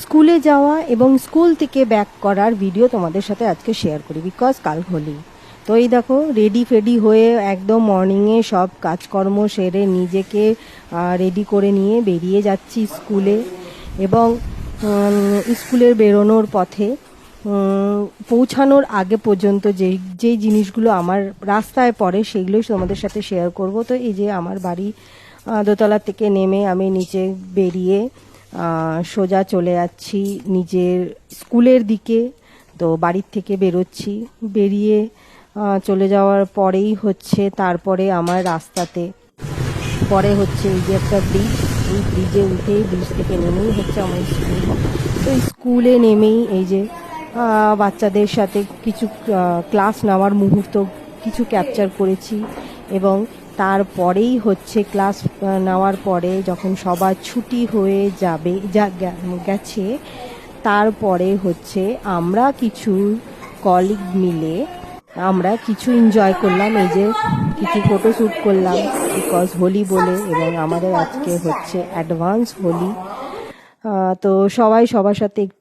স্কুলে যাওয়া এবং স্কুল থেকে ব্যাক করার ভিডিও তোমাদের সাথে আজকে শেয়ার করি, বিকজ কাল হোলি। তো এই দেখো রেডি ফেডি হয়ে একদম মর্নিংয়ে সব কাজকর্ম সেরে নিজেকে রেডি করে নিয়ে বেরিয়ে যাচ্ছি স্কুলে। এবং স্কুলের বেরোনোর পথে পৌঁছানোর আগে পর্যন্ত যেই জিনিসগুলো আমার রাস্তায় পড়ে সেগুলোই তোমাদের সাথে শেয়ার করব। তো এই যে আমার বাড়ি দোতলা থেকে নেমে আমি নিচে বেরিয়ে সোজা চলে যাচ্ছি নিজের স্কুলের দিকে। তো বাড়ির থেকে বেরোচ্ছি, বেরিয়ে চলে যাওয়ার পরেই হচ্ছে তারপরে আমার রাস্তাতে পরে হচ্ছে এই যে একটা ব্রিজ, এই ব্রিজে উঠে ব্রিজ থেকে নেমেই হচ্ছে আমার স্কুল। তো স্কুলে নেমেই এই যে বাচ্চাদের সাথে কিছু ক্লাস নেওয়ার মুহূর্ত কিছু ক্যাপচার করেছি। এবং তারপরেই হচ্ছে ক্লাস নেওয়ার পরে যখন সবার ছুটি হয়ে যাবে গেছে, তারপরে হচ্ছে আমরা কিছু কলিগ মিলে আমরা কিছু এনজয় করলাম, এই যে কিছু ফটোশ্যুট করলাম বিকজ হোলি বলে। এবং আমাদের আজকে হচ্ছে অ্যাডভান্স হোলি। তো সবাই সবার সাথে একটু